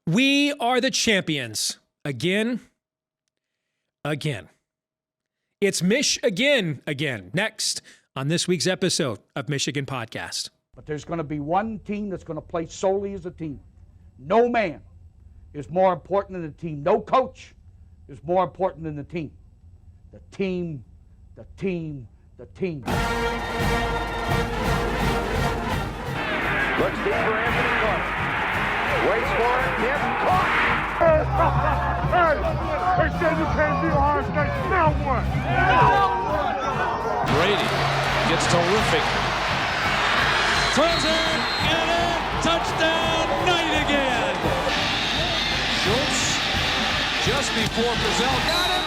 We are the champions. Again. It's Mich again. Next on this week's episode of Michigan Podcast. But there's going to be one team that's going to play solely as a team. No man is more important than the team. No coach is more important than the team. The team. Looks deep for Anthony Clark. Waits for it. Hit. Caught. They said you can't be Ohio State. Now what? Brady gets terrific. Throws it. Get it. Touchdown. Knight again. Schultz just before Brazil got him.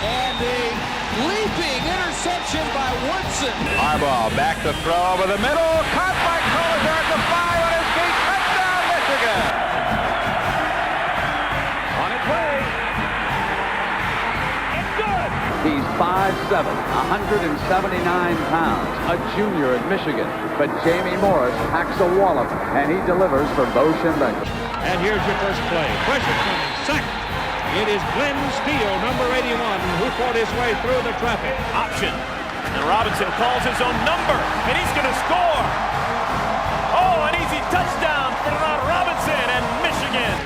And a leaping interception by Woodson. Harbaugh back to throw over the middle. Caught by Collier at the 5 on his feet. Touchdown, Michigan. On its way. It's good. He's 5'7", 179 pounds, a junior at Michigan. But Jamie Morris packs a wallop, and he delivers for Bo Schembechler. And here's your first play. Pressure coming. Sack. It is Glenn Steele, number 81, who fought his way through the traffic. Option. And Robinson calls his own number, and he's going to score. Oh, an easy touchdown for Robinson and Michigan.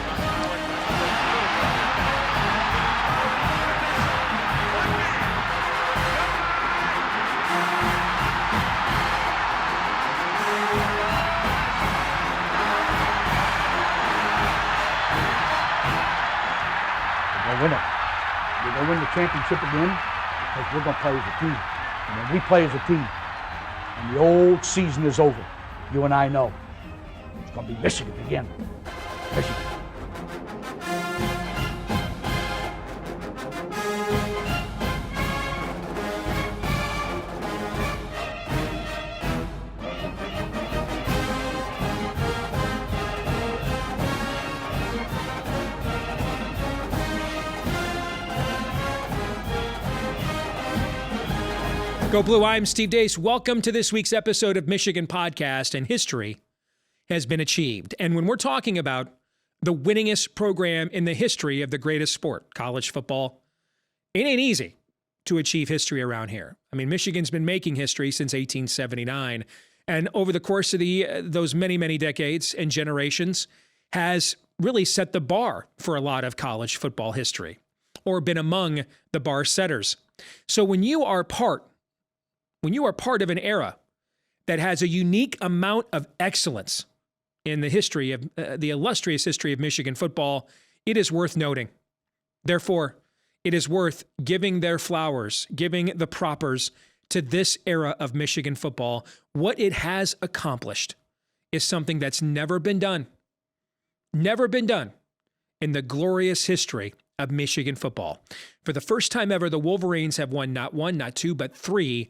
Win it. We're going to win the championship again because we're going to play as a team. And when we play as a team and the old season is over, you and I know it's going to be Michigan again. Michigan. Go Blue, I'm Steve Deace. Welcome to this week's episode of Michigan Podcast, and history has been achieved. And when we're talking about the winningest program in the history of the greatest sport, college football, it ain't easy to achieve history around here. I mean, Michigan's been making history since 1879, and over the course of those many, many decades and generations has really set the bar for a lot of college football history, or been among the bar setters. So when you are part of an era that has a unique amount of excellence in the history of the illustrious history of Michigan football, it is worth noting. Therefore, it is worth giving their flowers, giving the propers to this era of Michigan football. What it has accomplished is something that's never been done in the glorious history of Michigan football. For the first time ever, the Wolverines have won not one, not two, but three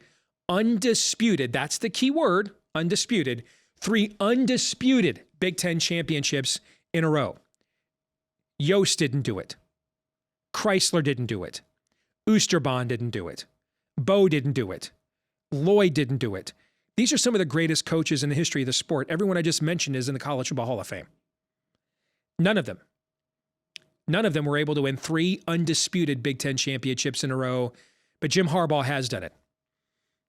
undisputed, that's the key word, undisputed, 3 undisputed Big Ten championships in a row. Yost didn't do it. Chrysler didn't do it. Oosterbaan didn't do it. Bo didn't do it. Lloyd didn't do it. These are some of the greatest coaches in the history of the sport. Everyone I just mentioned is in the College Football Hall of Fame. None of them were able to win 3 undisputed Big Ten championships in a row, but Jim Harbaugh has done it.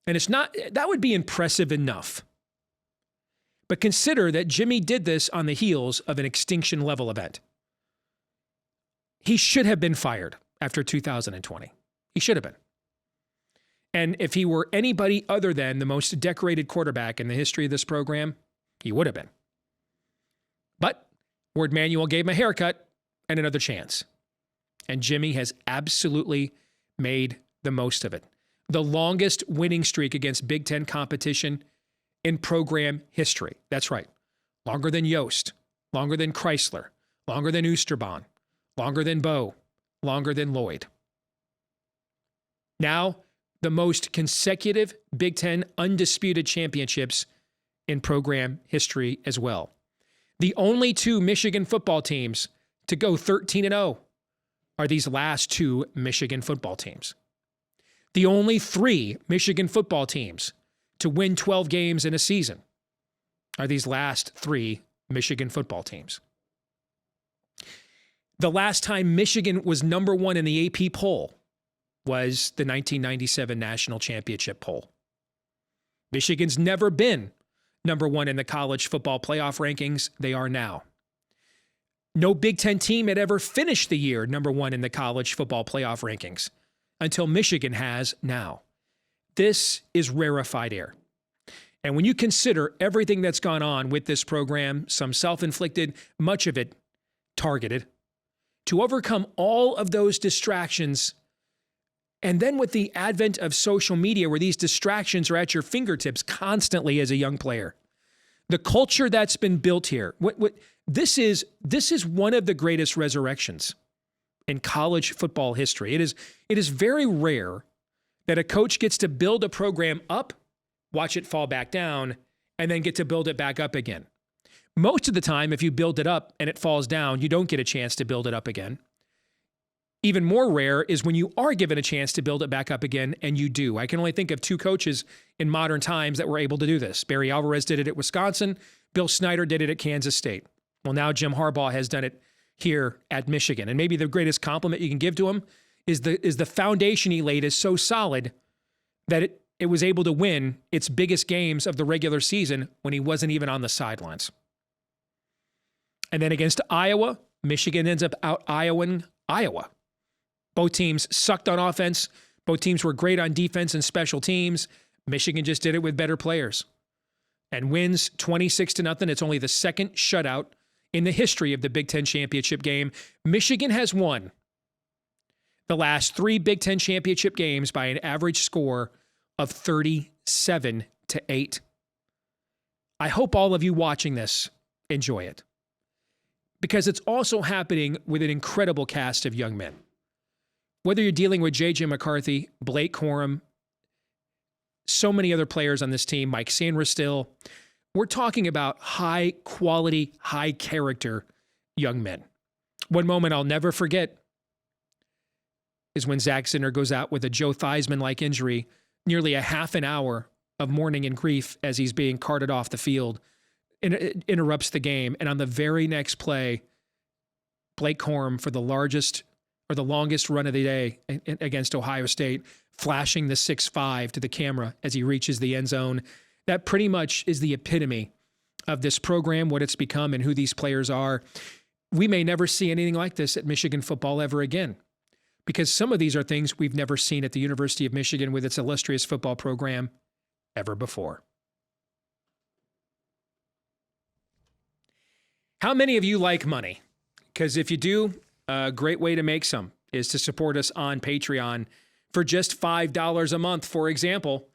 And that would be impressive enough. But consider that Jimmy did this on the heels of an extinction level event. He should have been fired after 2020. He should have been. And if he were anybody other than the most decorated quarterback in the history of this program, he would have been. But Ward Manuel gave him a haircut and another chance. And Jimmy has absolutely made the most of it. The longest winning streak against Big Ten competition in program history. That's right. Longer than Yost, longer than Chrysler, longer than Oosterbaan, longer than Bo, longer than Lloyd. Now, the most consecutive Big Ten undisputed championships in program history as well. The only 2 Michigan football teams to go 13-0 are these last 2 Michigan football teams. The only 3 Michigan football teams to win 12 games in a season are these last 3 Michigan football teams. The last time Michigan was number one in the AP poll was the 1997 national championship poll. Michigan's never been number one in the college football playoff rankings. They are now. No Big Ten team had ever finished the year number one in the college football playoff rankings until Michigan has now. This is rarefied air. And when you consider everything that's gone on with this program, some self-inflicted, much of it targeted, to overcome all of those distractions, and then with the advent of social media where these distractions are at your fingertips constantly as a young player, the culture that's been built here, this is one of the greatest resurrections in college football history. It is very rare that a coach gets to build a program up, watch it fall back down, and then get to build it back up again. Most of the time, if you build it up and it falls down, you don't get a chance to build it up again. Even more rare is when you are given a chance to build it back up again, and you do. I can only think of two coaches in modern times that were able to do this. Barry Alvarez did it at Wisconsin. Bill Snyder did it at Kansas State. Well, now Jim Harbaugh has done it here at Michigan. And maybe the greatest compliment you can give to him is the foundation he laid is so solid that it was able to win its biggest games of the regular season when he wasn't even on the sidelines. And then against Iowa, Michigan ends up out-Iowaing Iowa. Both teams sucked on offense. Both teams were great on defense and special teams. Michigan just did it with better players and wins 26-0. It's only the second shutout in the history of the Big Ten championship game. Michigan has won the last 3 Big Ten championship games by an average score of 37-8. I hope all of you watching this enjoy it, because it's also happening with an incredible cast of young men. Whether you're dealing with J.J. McCarthy, Blake Corum, so many other players on this team, Mike Sandra still, we're talking about high quality, high character young men. One moment I'll never forget is when Zach Zinner goes out with a Joe Theismann-like injury, nearly a half an hour of mourning and grief as he's being carted off the field. It interrupts the game. And on the very next play, Blake Corum, for the largest or the longest run of the day against Ohio State, flashing the 6'5" to the camera as he reaches the end zone. That pretty much is the epitome of this program, what it's become, and who these players are. We may never see anything like this at Michigan football ever again, because some of these are things we've never seen at the University of Michigan with its illustrious football program ever before. How many of you like money? Because if you do, a great way to make some is to support us on Patreon for just $5 a month. For example,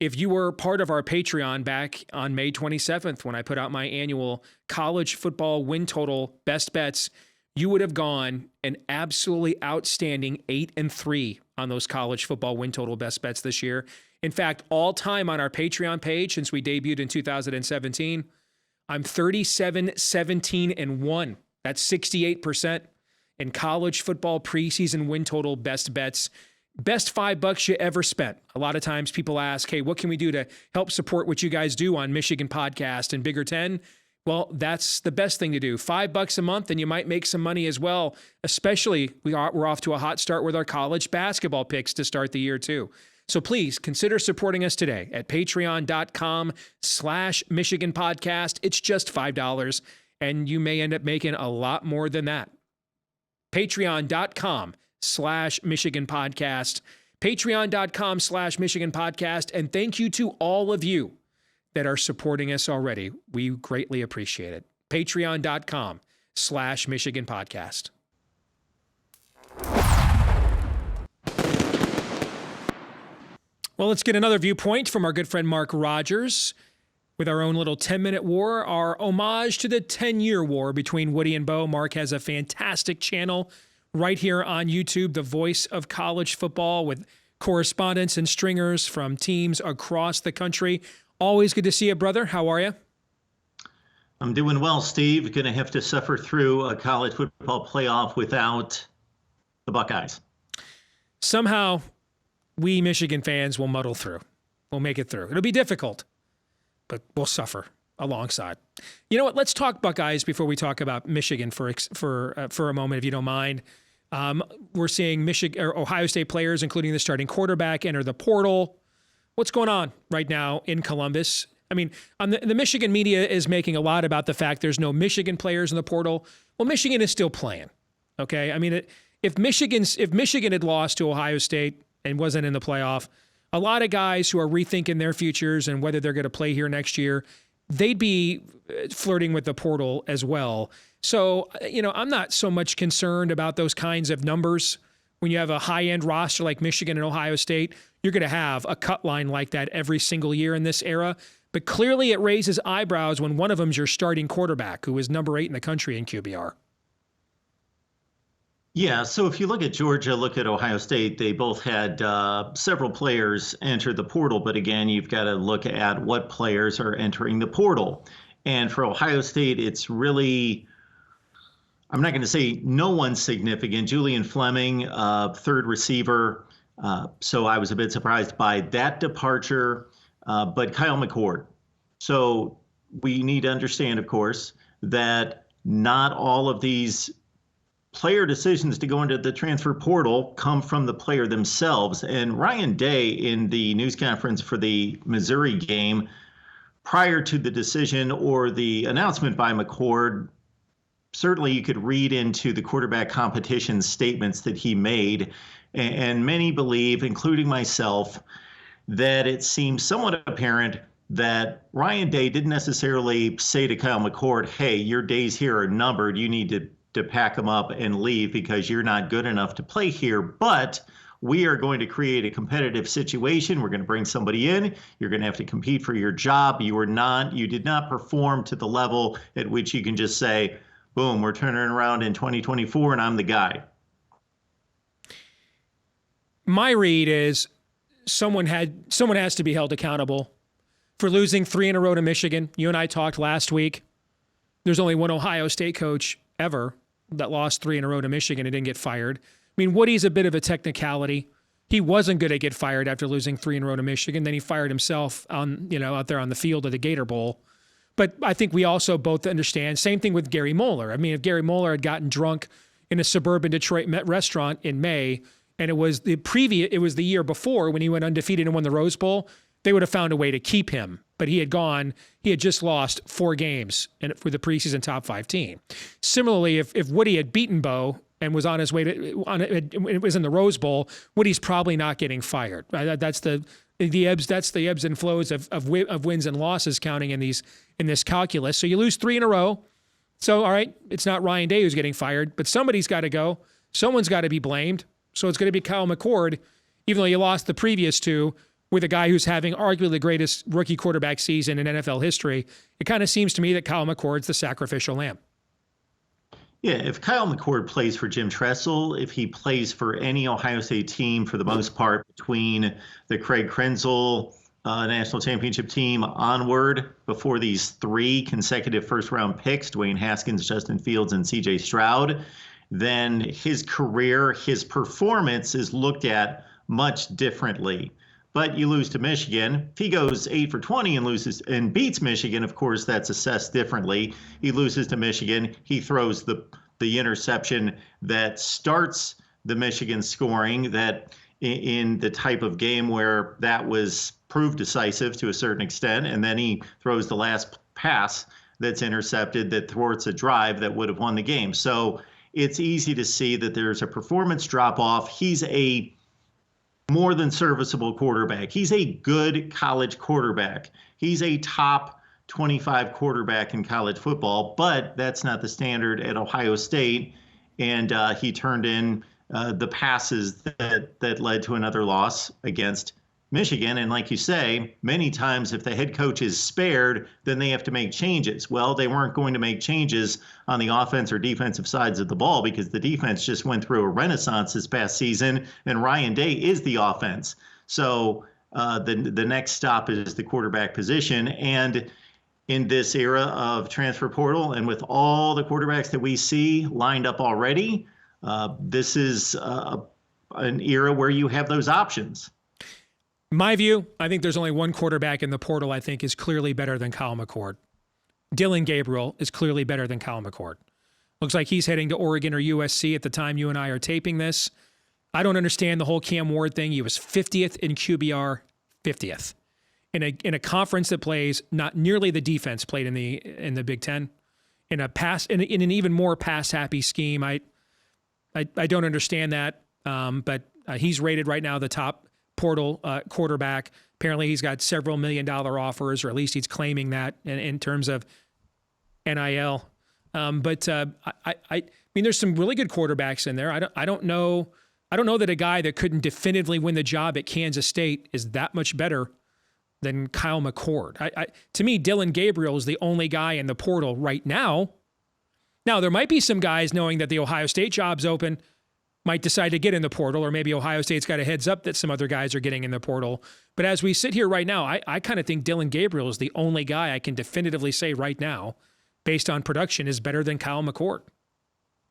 if you were part of our Patreon back on May 27th, when I put out my annual college football win total best bets, you would have gone an absolutely outstanding 8-3 on those college football win total best bets this year. In fact, all time on our Patreon page since we debuted in 2017, I'm 37-17-1. That's 68% in college football preseason win total best bets. Best $5 you ever spent. A lot of times people ask, hey, what can we do to help support what you guys do on Michigan Podcast and Bigger 10? Well, that's the best thing to do. $5 a month, and you might make some money as well. Especially, we're off to a hot start with our college basketball picks to start the year too. So please consider supporting us today at patreon.com/Michigan Podcast. It's just $5, and you may end up making a lot more than that. Patreon.com/Michigan Podcast. Patreon.com/Michigan Podcast. And thank you to all of you that are supporting us already. We greatly appreciate it. Patreon.com/Michigan Podcast. Well, let's get another viewpoint from our good friend Mark Rogers with our own little 10-minute war, our homage to the 10-year war between Woody and Bo. Mark has a fantastic channel right here on YouTube, the voice of college football, with correspondents and stringers from teams across the country. Always good to see you, brother. How are you? I'm doing well, Steve. Going to have to suffer through a college football playoff without the Buckeyes. Somehow, we Michigan fans will muddle through. We'll make it through. It'll be difficult, but we'll suffer. alongside. You know what? Let's talk Buckeyes before we talk about Michigan for a moment, if you don't mind. We're seeing Michigan or Ohio State players, including the starting quarterback, enter the portal. What's going on right now in Columbus? I mean, the Michigan media is making a lot about the fact there's no Michigan players in the portal. Well, Michigan is still playing. Okay, I mean, if Michigan had lost to Ohio State and wasn't in the playoff, a lot of guys who are rethinking their futures and whether they're going to play here next year, they'd be flirting with the portal as well. So, I'm not so much concerned about those kinds of numbers. When you have a high-end roster like Michigan and Ohio State, you're going to have a cut line like that every single year in this era. But clearly it raises eyebrows when one of them's your starting quarterback, who is number 8 in the country in QBR. Yeah, so if you look at Georgia, look at Ohio State, they both had several players enter the portal. But again, you've got to look at what players are entering the portal. And for Ohio State, it's really, I'm not going to say no one significant. Julian Fleming, third receiver. So I was a bit surprised by that departure. But Kyle McCord. So we need to understand, of course, that not all of these player decisions to go into the transfer portal come from the player themselves. And Ryan Day, in the news conference for the Missouri game, prior to the decision or the announcement by McCord, certainly you could read into the quarterback competition statements that he made. And many believe, including myself, that it seems somewhat apparent that Ryan Day didn't necessarily say to Kyle McCord, hey, your days here are numbered. You need to pack them up and leave because you're not good enough to play here. But we are going to create a competitive situation. We're going to bring somebody in. You're going to have to compete for your job. You did not perform to the level at which you can just say, boom, we're turning around in 2024 and I'm the guy. My read is someone has to be held accountable for losing 3 in a row to Michigan. You and I talked last week. There's only one Ohio State coach ever that lost 3 in a row to Michigan and didn't get fired. I mean, Woody's a bit of a technicality. He wasn't going to get fired after losing 3 in a row to Michigan. Then he fired himself out there on the field of the Gator Bowl. But I think we also both understand, same thing with Gary Moeller. I mean, if Gary Moeller had gotten drunk in a suburban Detroit restaurant in May, and it was the year before when he went undefeated and won the Rose Bowl, they would have found a way to keep him. But he had just lost 4 games for the preseason top 5 team. Similarly, if Woody had beaten Bo and was on his way it was in the Rose Bowl, Woody's probably not getting fired. Right? That's the ebbs and flows of wins and losses counting in this calculus. So you lose 3 in a row. So all right, it's not Ryan Day who's getting fired, but somebody's got to go. Someone's got to be blamed. So it's going to be Kyle McCord, even though you lost the previous 2 with a guy who's having arguably the greatest rookie quarterback season in NFL history. It kind of seems to me that Kyle McCord's the sacrificial lamb. Yeah, if Kyle McCord plays for Jim Tressel, if he plays for any Ohio State team for the most part between the Craig Krenzel national championship team onward before these 3 consecutive first-round picks, Dwayne Haskins, Justin Fields, and C.J. Stroud, then his career, his performance is looked at much differently. But you lose to Michigan. If he goes 8 for 20 and loses and beats Michigan, of course, that's assessed differently. He loses to Michigan. He throws the interception that starts the Michigan scoring, that in the type of game where that was proved decisive to a certain extent. And then he throws the last pass that's intercepted that thwarts a drive that would have won the game. So it's easy to see that there's a performance drop off. He's a more than serviceable quarterback. He's a good college quarterback. He's a top 25 quarterback in college football, but that's not the standard at Ohio State. And he turned in the passes that led to another loss against Michigan. And like you say, many times if the head coach is spared, then they have to make changes. Well, they weren't going to make changes on the offense or defensive sides of the ball because the defense just went through a renaissance this past season, and Ryan Day is the offense. So the next stop is the quarterback position. And in this era of transfer portal and with all the quarterbacks that we see lined up already, this is an era where you have those options. My view, I think there's only one quarterback in the portal I think is clearly better than Kyle McCord. Dylan Gabriel is clearly better than Kyle McCord. Looks like he's heading to Oregon or USC at the time you and I are taping this. I don't understand the whole Cam Ward thing. He was 50th in QBR, 50th in a conference that plays not nearly the defense played in the Big Ten. In an even more pass happy scheme. I don't understand that. But he's rated right now the top portal quarterback. Apparently, he's got several $1 million offers, or at least he's claiming that in terms of NIL. I mean, there's some really good quarterbacks in there. I don't know that a guy that couldn't definitively win the job at Kansas State is that much better than Kyle McCord. To me, Dylan Gabriel is the only guy in the portal right now. Now, there might be some guys, knowing that the Ohio State job's open, might decide to get in the portal, or maybe Ohio State's got a heads up that some other guys are getting in the portal. But as we sit here right now, I kind of think Dylan Gabriel is the only guy I can definitively say right now, based on production, is better than Kyle McCord.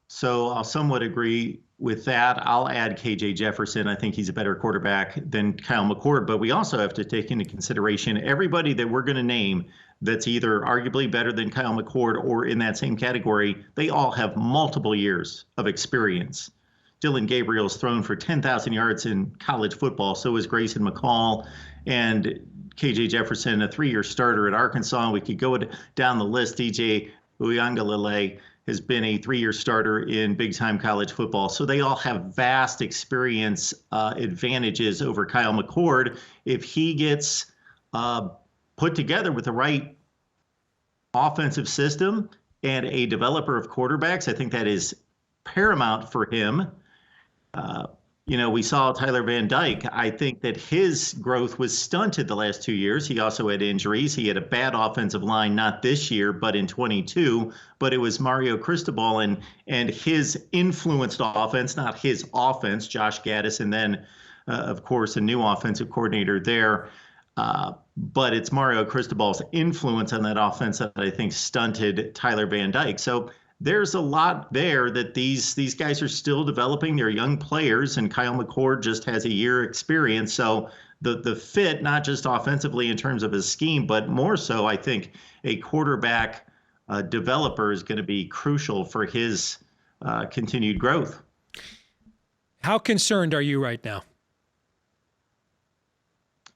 So I'll somewhat agree with that. I'll add KJ Jefferson. I think he's a better quarterback than Kyle McCord, but we also have to take into consideration everybody that we're going to name that's either arguably better than Kyle McCord or in that same category. They all have multiple years of experience. Dylan Gabriel's thrown for 10,000 yards in college football. So is Grayson McCall, and KJ Jefferson, a 3-year starter at Arkansas. We could go down the list. DJ Uiagalelei has been a 3-year starter in big-time college football. So they all have vast experience advantages over Kyle McCord. If he gets put together with the right offensive system and a developer of quarterbacks, I think that is paramount for him. We saw Tyler Van Dyke. I think that his growth was stunted the last 2 years. He also had injuries. He had a bad offensive line, not this year, but in 22. But it was Mario Cristobal and his influenced offense, not his offense, Josh Gaddis, and then, of course, a new offensive coordinator there. But it's Mario Cristobal's influence on that offense that I think stunted Tyler Van Dyke. So there's a lot there that these guys are still developing. They're young players, and Kyle McCord just has a year experience. So the fit, not just offensively in terms of his scheme, but more so, I think a quarterback developer is going to be crucial for his continued growth. How concerned are you right now?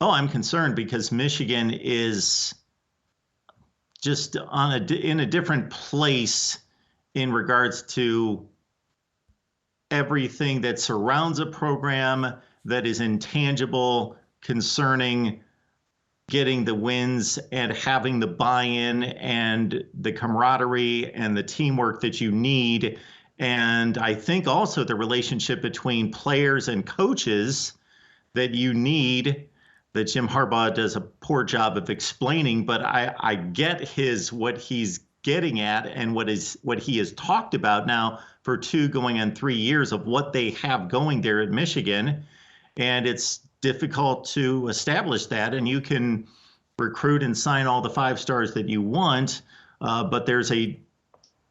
Oh, I'm concerned because Michigan is just in a different place in regards to everything that surrounds a program that is intangible, concerning getting the wins and having the buy-in and the camaraderie and the teamwork that you need. And I think also the relationship between players and coaches that you need, that Jim Harbaugh does a poor job of explaining, but I get what he's getting at and what he has talked about now for 2 going on 3 years of what they have going there at Michigan. And it's difficult to establish that, and you can recruit and sign all the 5 stars that you want, but there's a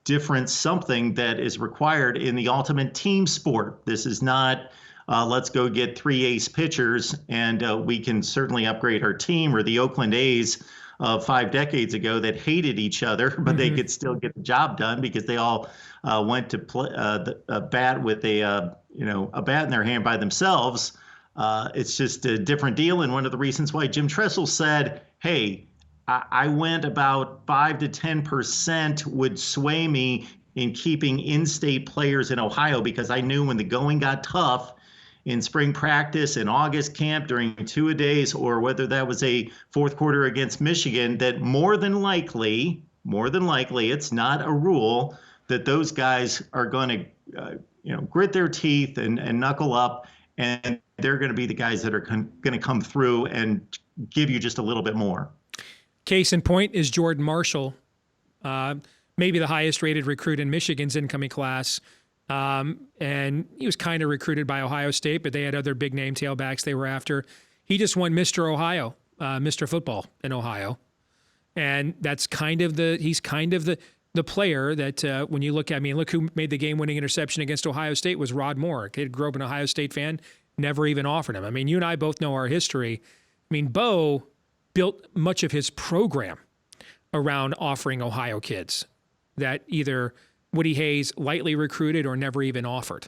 different something that is required in the ultimate team sport. This is not let's go get 3 ace pitchers and we can certainly upgrade our team, or the Oakland A's of 5 decades ago that hated each other, but they could still get the job done because they all went to play a bat with a bat in their hand by themselves. It's just a different deal. And one of the reasons why Jim Tressel said, hey, I went about 5 to 10% would sway me in keeping in-state players in Ohio, because I knew when the going got tough in spring practice and August camp during 2-a-days, or whether that was a fourth quarter against Michigan, that more than likely, it's not a rule that those guys are going to, grit their teeth and knuckle up, and they're going to be the guys that are going to come through and give you just a little bit more. Case in point is Jordan Marshall, maybe the highest rated recruit in Michigan's incoming class. And he was kind of recruited by Ohio State, but they had other big name tailbacks they were after. He just won Mr. Ohio, Mr. Football in Ohio. And that's he's kind of the player that when you look who made the game-winning interception against Ohio State was Rod Moore. He grew up an Ohio State fan, never even offered him. I mean, you and I both know our history. I mean, Bo built much of his program around offering Ohio kids that either Woody Hayes lightly recruited or never even offered,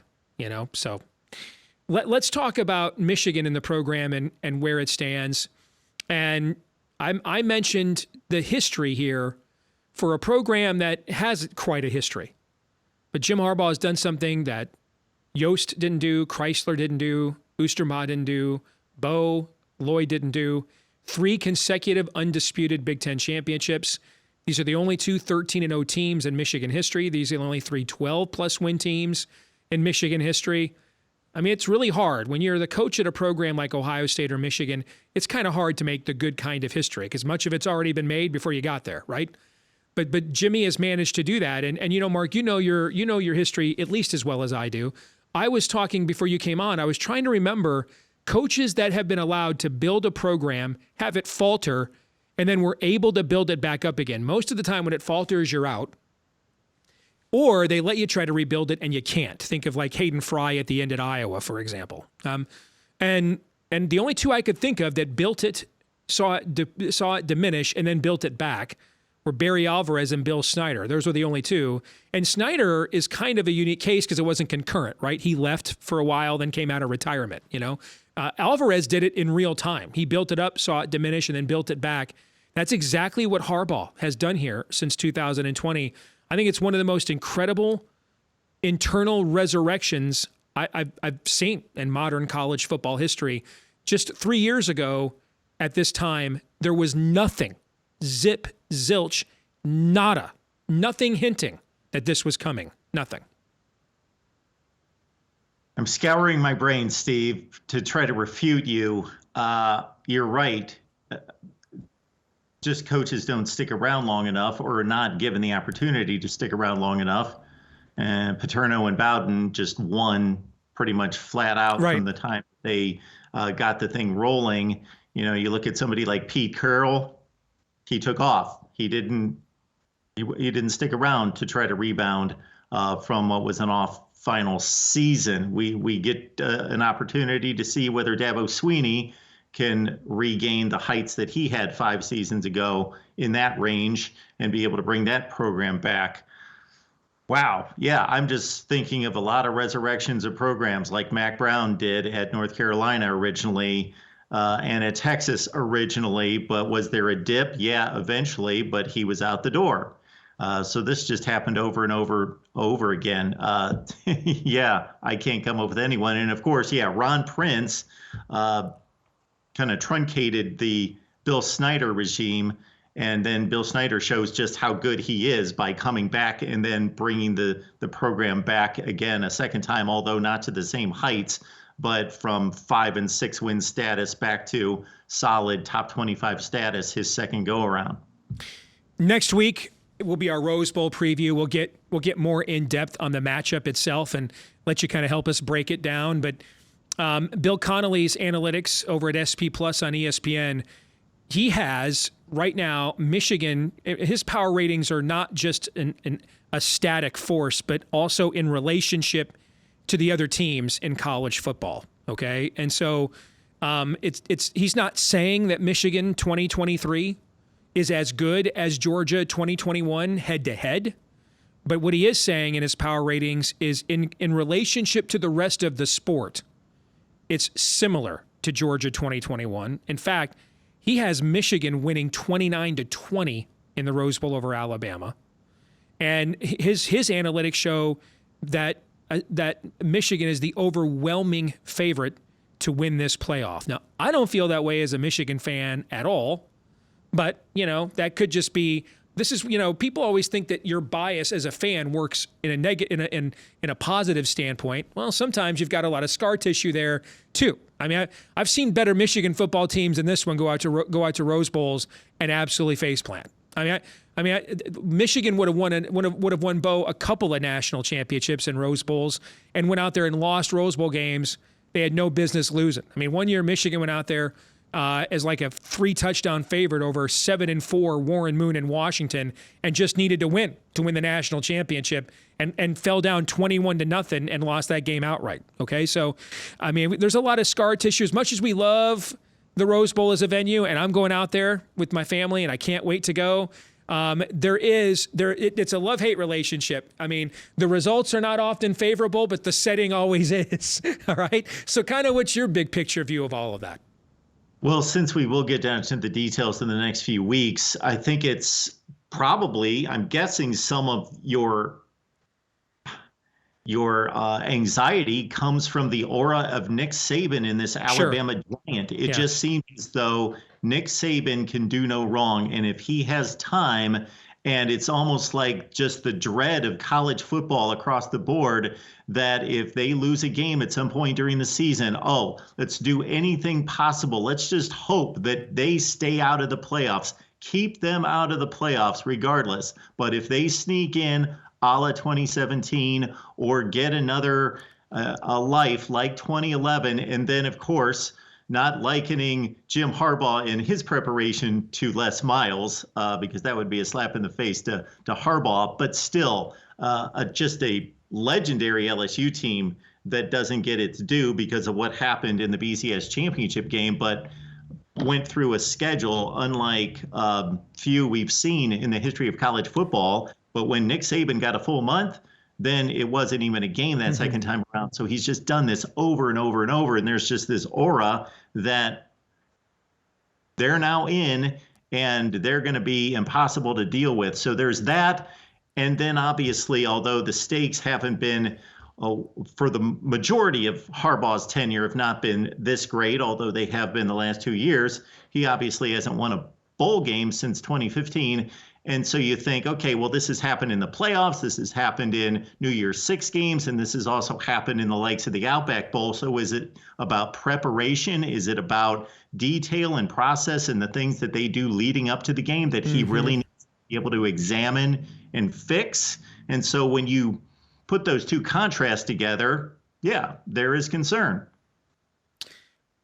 So let's talk about Michigan in the program and where it stands. And I mentioned the history here for a program that has quite a history. But Jim Harbaugh has done something that Yost didn't do, Chrysler didn't do, Oosterma didn't do, Bo, Lloyd didn't do. 3 consecutive undisputed Big Ten championships. These are the only 2 13-0 teams in Michigan history. These are the only 3 12-plus win teams in Michigan history. I mean, it's really hard. When you're the coach at a program like Ohio State or Michigan, it's kind of hard to make the good kind of history because much of it's already been made before you got there, right? But Jimmy has managed to do that. And Mark, you know your history at least as well as I do. I was talking before you came on. I was trying to remember coaches that have been allowed to build a program, have it falter, and then were able to build it back up again. Most of the time when it falters, you're out. Or they let you try to rebuild it and you can't. Think of like Hayden Fry at the end at Iowa, for example. And the only 2 I could think of that built it, saw it diminish, and then built it back were Barry Alvarez and Bill Snyder. Those were the only 2. And Snyder is kind of a unique case because it wasn't concurrent, right? He left for a while, then came out of retirement, Alvarez did it in real time. He built it up, saw it diminish, and then built it back. That's exactly what Harbaugh has done here since 2020. I think it's one of the most incredible internal resurrections I've seen in modern college football history. Just 3 years ago at this time, there was nothing, zip, zilch, nada, nothing hinting that this was coming. Nothing. I'm scouring my brain, Steve, to try to refute you. You're right. Just coaches don't stick around long enough or are not given the opportunity to stick around long enough. And Paterno and Bowden just won pretty much flat out from the time they got the thing rolling. You look at somebody like Pete Carroll, he took off. He didn't stick around to try to rebound from what was an off final season. We get an opportunity to see whether Dabo Swinney can regain the heights that he had 5 seasons ago in that range and be able to bring that program back. Wow. Yeah, I'm just thinking of a lot of resurrections of programs like Mac Brown did at North Carolina originally and at Texas originally. But was there a dip? Yeah, eventually, but he was out the door. So this just happened over and over again. Yeah, I can't come up with anyone. And of course, Ron Prince kind of truncated the Bill Snyder regime. And then Bill Snyder shows just how good he is by coming back and then bringing the program back again a second time, although not to the same heights, but from 5 and 6 win status back to solid top 25 status his second go around. Next week will be our Rose Bowl preview. We'll get more in depth on the matchup itself and let you kind of help us break it down. But Bill Connolly's analytics over at SP Plus on ESPN, he has right now Michigan. His power ratings are not just a static force, but also in relationship to the other teams in college football. Okay, and so he's not saying that Michigan 2023 is as good as Georgia 2021 head to head, but what he is saying in his power ratings is in relationship to the rest of the sport, it's similar to Georgia 2021. In fact, he has Michigan winning 29-20 in the Rose Bowl over Alabama. And his analytics show that Michigan is the overwhelming favorite to win this playoff. Now, I don't feel that way as a Michigan fan at all, but, that could just be, this is, people always think that your bias as a fan works in a positive standpoint. Well, sometimes you've got a lot of scar tissue there too. I mean, I've seen better Michigan football teams than this one go out to Rose Bowls and absolutely faceplant. I mean, Michigan would have won Bo a couple of national championships in Rose Bowls and went out there and lost Rose Bowl games they had no business losing. I mean, one year Michigan went out there as like a 3-touchdown favorite over 7-4 Warren Moon in Washington and just needed to win the national championship and fell down 21-0 and lost that game outright. Okay, so I mean, there's a lot of scar tissue. As much as we love the Rose Bowl as a venue, and I'm going out there with my family and I can't wait to go, It's a love-hate relationship. I mean, the results are not often favorable, but the setting always is. All right. So kind of what's your big picture view of all of that? Well, since we will get down to the details in the next few weeks, I think it's probably, I'm guessing some of your anxiety comes from the aura of Nick Saban in this Alabama Giant. It just seems as though Nick Saban can do no wrong. And if he has time, and it's almost like just the dread of college football across the board, that if they lose a game at some point during the season, let's do anything possible. Let's just hope that they stay out of the playoffs. Keep them out of the playoffs regardless. But if they sneak in, a la 2017, or get another a life like 2011, and then, of course, not likening Jim Harbaugh in his preparation to Les Miles, because that would be a slap in the face to Harbaugh, but still just a legendary LSU team that doesn't get its due because of what happened in the BCS championship game, but went through a schedule unlike few we've seen in the history of college football. But when Nick Saban got a full month, then it wasn't even a game that second time around. So he's just done this over and over and over. And there's just this aura that they're now in, and they're going to be impossible to deal with. So there's that. And then obviously, although the stakes haven't been, for the majority of Harbaugh's tenure, have not been this great, although they have been the last 2 years, he obviously hasn't won a bowl game since 2015. And so you think, okay, well, this has happened in the playoffs. This has happened in New Year's Six games. And this has also happened in the likes of the Outback Bowl. So is it about preparation? Is it about detail and process and the things that they do leading up to the game that he really needs to be able to examine and fix? And so when you put those two contrasts together, yeah, there is concern.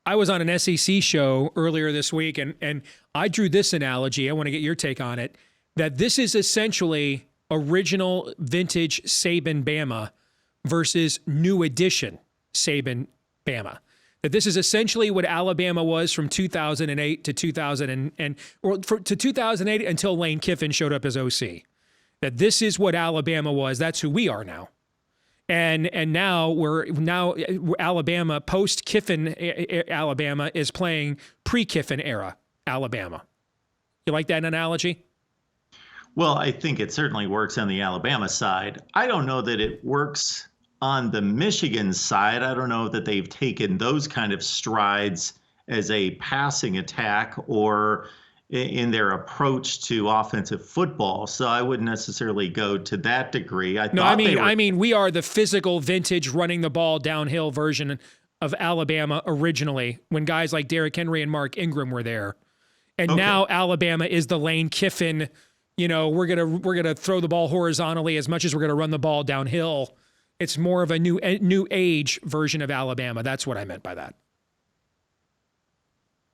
I was on an SEC show earlier this week, and I drew this analogy. I want to get your take on it. That this is essentially original vintage Saban Bama versus new edition Saban Bama. That this is essentially what Alabama was from 2008 to 2008 until Lane Kiffin showed up as OC. That this is what Alabama was. That's who we are now. And now Alabama post Kiffin Alabama is playing pre-Kiffin era Alabama. You like that analogy? Well, I think it certainly works on the Alabama side. I don't know that it works on the Michigan side. I don't know that they've taken those kind of strides as a passing attack or in their approach to offensive football. So I wouldn't necessarily go to that degree. I mean, we are the physical vintage running the ball downhill version of Alabama originally, when guys like Derrick Henry and Mark Ingram were there. And now Alabama is the Lane Kiffin, we're gonna throw the ball horizontally as much as we're gonna run the ball downhill. It's more of a new age version of Alabama. That's what I meant by that.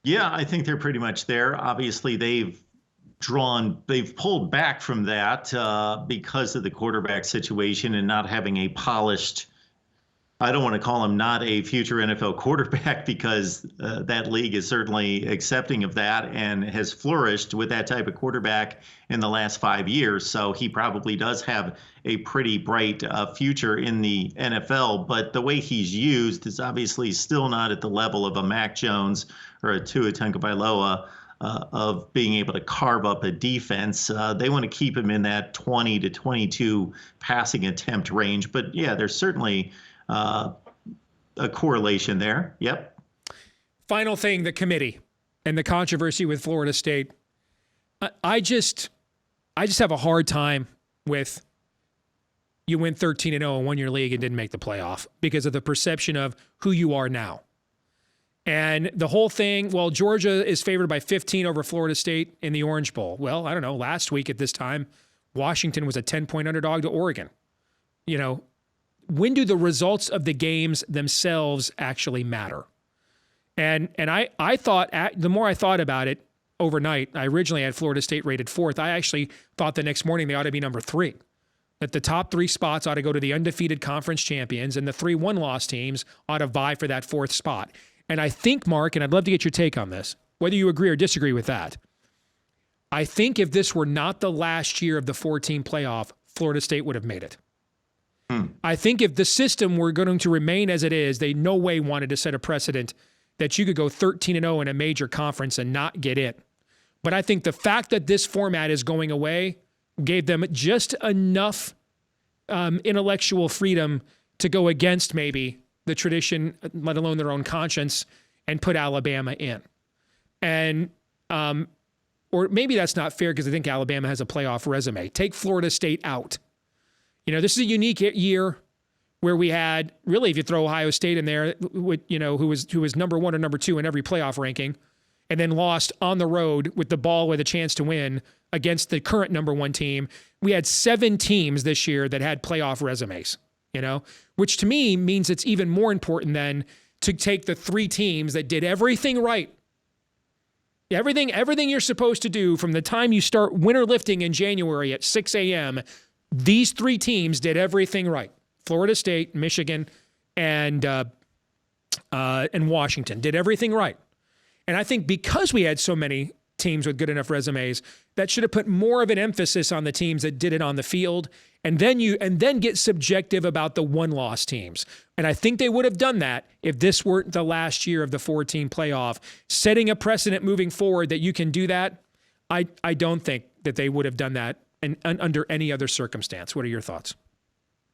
Yeah, I think they're pretty much there. Obviously, they've pulled back from that because of the quarterback situation and not having a polished, I don't want to call him not a future NFL quarterback, because that league is certainly accepting of that and has flourished with that type of quarterback in the last 5 years. So he probably does have a pretty bright future in the NFL. But the way he's used is obviously still not at the level of a Mac Jones or a Tua Tagovailoa of being able to carve up a defense. They want to keep him in that 20 to 22 passing attempt range. But yeah, there's certainly a correlation there. Yep. Final thing, the committee and the controversy with Florida State. I just have a hard time with you win 13-0 in one-year league and didn't make the playoff because of the perception of who you are now. And the whole thing, well, Georgia is favored by 15 over Florida State in the Orange Bowl. Well, I don't know, last week at this time, Washington was a 10-point underdog to Oregon. When do the results of the games themselves actually matter? And I thought, the more I thought about it overnight, I originally had Florida State rated 4th. I actually thought the next morning they ought to be number 3. That the top 3 spots ought to go to the undefeated conference champions, and the 3 one-loss teams ought to vie for that 4th spot. And I think, Mark, and I'd love to get your take on this, whether you agree or disagree with that, I think if this were not the last year of the 4-team playoff, Florida State would have made it. I think if the system were going to remain as it is, they no way wanted to set a precedent that you could go 13-0 in a major conference and not get in. But I think the fact that this format is going away gave them just enough intellectual freedom to go against maybe the tradition, let alone their own conscience, and put Alabama in. And or maybe that's not fair because I think Alabama has a playoff resume. Take Florida State out. This is a unique year where we had, really, if you throw Ohio State in there, who was number 1 or number 2 in every playoff ranking, and then lost on the road with the ball with a chance to win against the current number 1 team. We had 7 teams this year that had playoff resumes, which to me means it's even more important than to take the 3 teams that did everything right. Everything you're supposed to do from the time you start winter lifting in January at 6 a.m., these 3 teams did everything right. Florida State, Michigan, and Washington did everything right. And I think because we had so many teams with good enough resumes, that should have put more of an emphasis on the teams that did it on the field, and then get subjective about the one-loss teams. And I think they would have done that if this weren't the last year of the 4-team playoff, setting a precedent moving forward that you can do that. I don't think that they would have done that under any other circumstance. What are your thoughts?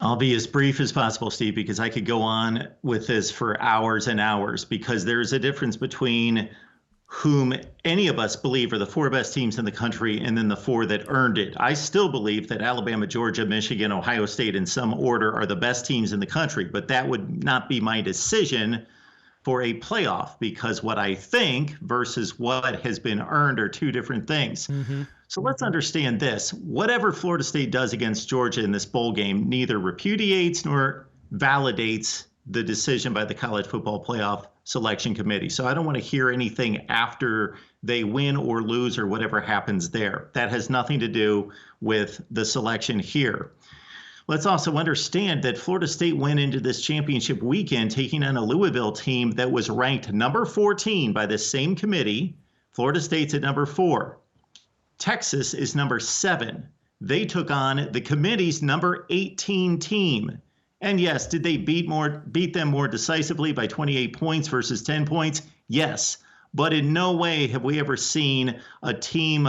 I'll be as brief as possible, Steve, because I could go on with this for hours and hours, because there's a difference between whom any of us believe are the 4 best teams in the country and then the 4 that earned it. I still believe that Alabama, Georgia, Michigan, Ohio State in some order are the best teams in the country, but that would not be my decision for a playoff, because what I think versus what has been earned are 2 different things. So let's understand this. Whatever Florida State does against Georgia in this bowl game neither repudiates nor validates the decision by the College Football Playoff Selection Committee. So I don't want to hear anything after they win or lose or whatever happens there. That has nothing to do with the selection here. Let's also understand that Florida State went into this championship weekend taking on a Louisville team that was ranked number 14 by this same committee. Florida State's at number 4. Texas is number 7. They took on the committee's number 18 team. And yes, did they beat them more decisively by 28 points versus 10 points? Yes. But in no way have we ever seen a team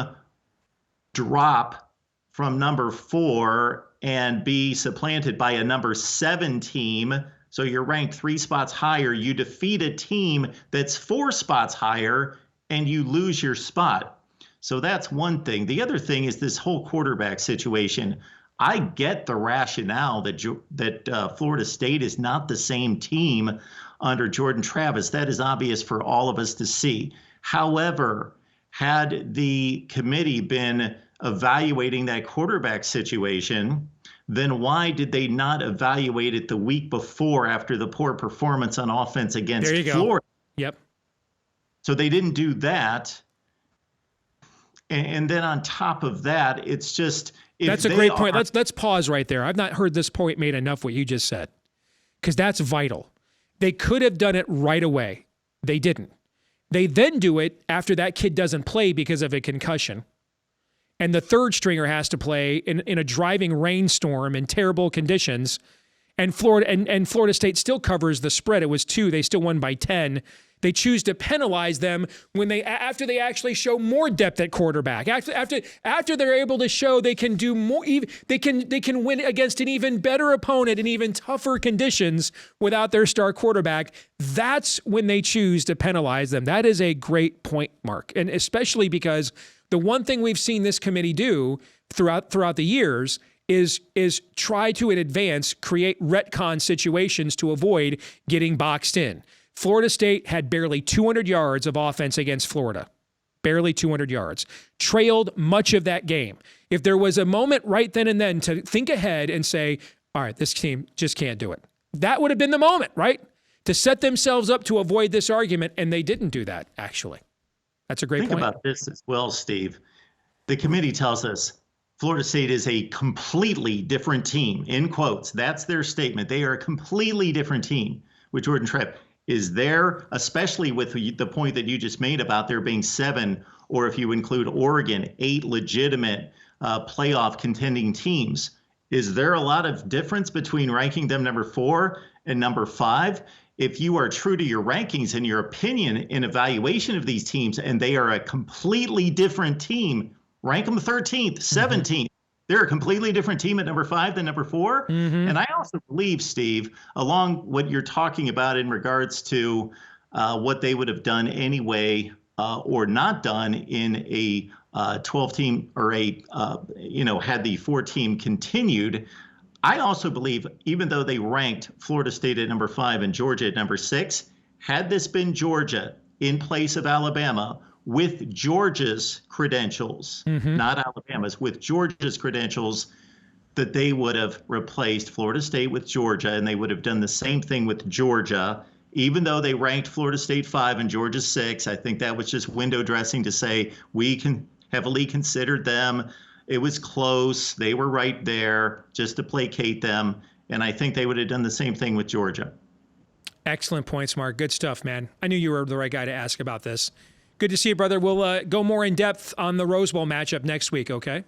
drop from number 4 and be supplanted by a number 7 team. So you're ranked 3 spots higher. You defeat a team that's 4 spots higher and you lose your spot. So that's one thing. The other thing is this whole quarterback situation. I get the rationale that Florida State is not the same team under Jordan Travis. That is obvious for all of us to see. However, had the committee been evaluating that quarterback situation, then why did they not evaluate it the week before after the poor performance on offense against Florida? Yep. So they didn't do that. And then on top of that, it's just... That's a great point. Let's pause right there. I've not heard this point made enough, what you just said, because that's vital. They could have done it right away. They didn't. They then do it after that kid doesn't play because of a concussion. And the third stringer has to play in a driving rainstorm in terrible conditions. And Florida State still covers the spread. It was 2. They still won by 10. They choose to penalize them after they actually show more depth at quarterback. After they're able to show they can do more, they can win against an even better opponent in even tougher conditions without their star quarterback. That's when they choose to penalize them. That is a great point, Mark, and especially because the one thing we've seen this committee do throughout the years is try to in advance create retcon situations to avoid getting boxed in. Florida State had barely 200 yards of offense against Florida. Barely 200 yards. Trailed much of that game. If there was a moment right then and then to think ahead and say, all right, this team just can't do it, that would have been the moment, right? To set themselves up to avoid this argument, and they didn't do that, actually. That's a great point. Think about this as well, Steve. The committee tells us Florida State is a completely different team, in quotes. That's their statement. They are a completely different team with Jordan Trapp. Is there, especially with the point that you just made about there being 7, or if you include Oregon, 8 legitimate playoff contending teams, is there a lot of difference between ranking them number 4 and number 5? If you are true to your rankings and your opinion in evaluation of these teams, and they are a completely different team, rank them 13th, 17th. They're a completely different team at number 5 than number 4. And I also believe, Steve, along what you're talking about in regards to what they would have done anyway or not done in a 12-team or had the 4-team continued, I also believe, even though they ranked Florida State at number 5 and Georgia at number 6, had this been Georgia in place of Alabama with Georgia's credentials, not Alabama's, with Georgia's credentials, that they would have replaced Florida State with Georgia, and they would have done the same thing with Georgia, even though they ranked Florida State 5 and Georgia 6. I think that was just window dressing to say we can heavily considered them. It was close. They were right there just to placate them. And I think they would have done the same thing with Georgia. Excellent points, Mark. Good stuff, man. I knew you were the right guy to ask about this. Good to see you, brother. We'll go more in depth on the Rose Bowl matchup next week, okay?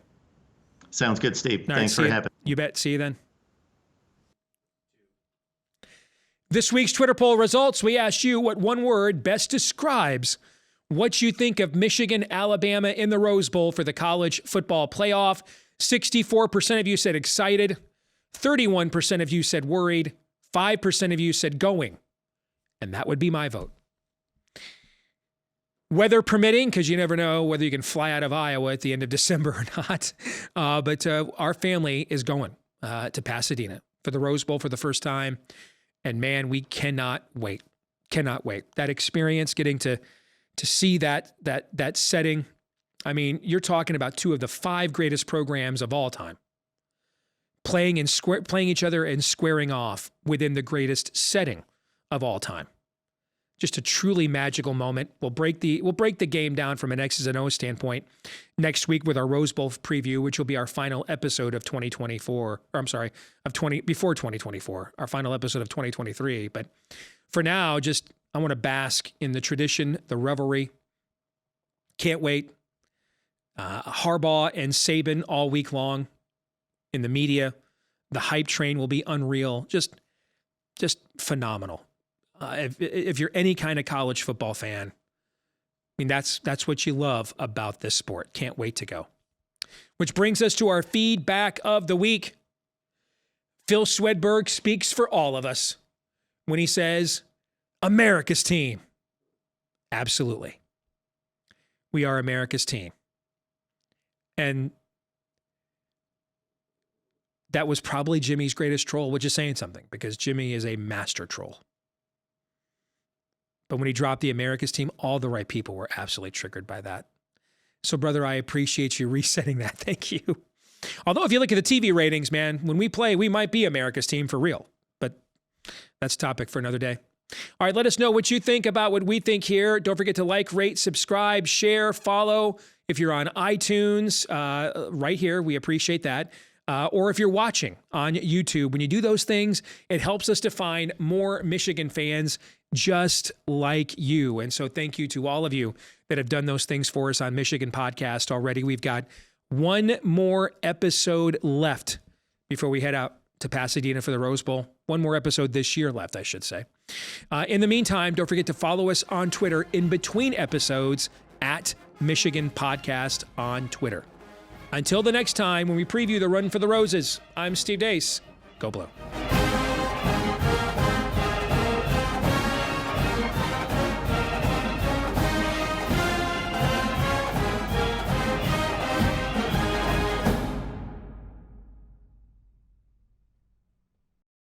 Sounds good, Steve. All Thanks right, for having me. You bet. See you then. This week's Twitter poll results, we asked you what one word best describes what you think of Michigan, Alabama in the Rose Bowl for the college football playoff. 64% of you said excited. 31% of you said worried. 5% of you said going. And that would be my vote. Weather permitting, because you never know whether you can fly out of Iowa at the end of December or not. But our family is going to Pasadena for the Rose Bowl for the first time. And man, we cannot wait. Cannot wait. That experience, getting to see that setting. I mean, you're talking about 2 of the 5 greatest programs of all time. Playing each other and squaring off within the greatest setting of all time. Just a truly magical moment. We'll break the game down from an X's and O's standpoint next week with our Rose Bowl preview, which will be our final episode of 2024. Or I'm sorry, before 2024, our final episode of 2023. But for now, I want to bask in the tradition, the revelry. Can't wait. Harbaugh and Saban all week long in the media. The hype train will be unreal. Just phenomenal. If you're any kind of college football fan, I mean, that's what you love about this sport. Can't wait to go. Which brings us to our feedback of the week. Phil Swedberg speaks for all of us when he says, America's team. Absolutely. We are America's team. And that was probably Jimmy's greatest troll, which is saying something, because Jimmy is a master troll. But when he dropped the America's team, all the right people were absolutely triggered by that. So, brother, I appreciate you resetting that. Thank you. Although if you look at the TV ratings, man, when we play, we might be America's team for real. But that's a topic for another day. All right, let us know what you think about what we think here. Don't forget to like, rate, subscribe, share, follow. If you're on iTunes, right here, we appreciate that. Or if you're watching on YouTube, when you do those things, it helps us to find more Michigan fans just like you. And so thank you to all of you that have done those things for us on Michigan Podcast already. We've got one more episode left before we head out to Pasadena for the Rose Bowl. One more episode this year left, I should say. In the meantime, don't forget to follow us on Twitter in between episodes at Michigan Podcast on Twitter. Until the next time when we preview the Run for the Roses, I'm Steve Deace. Go Blue.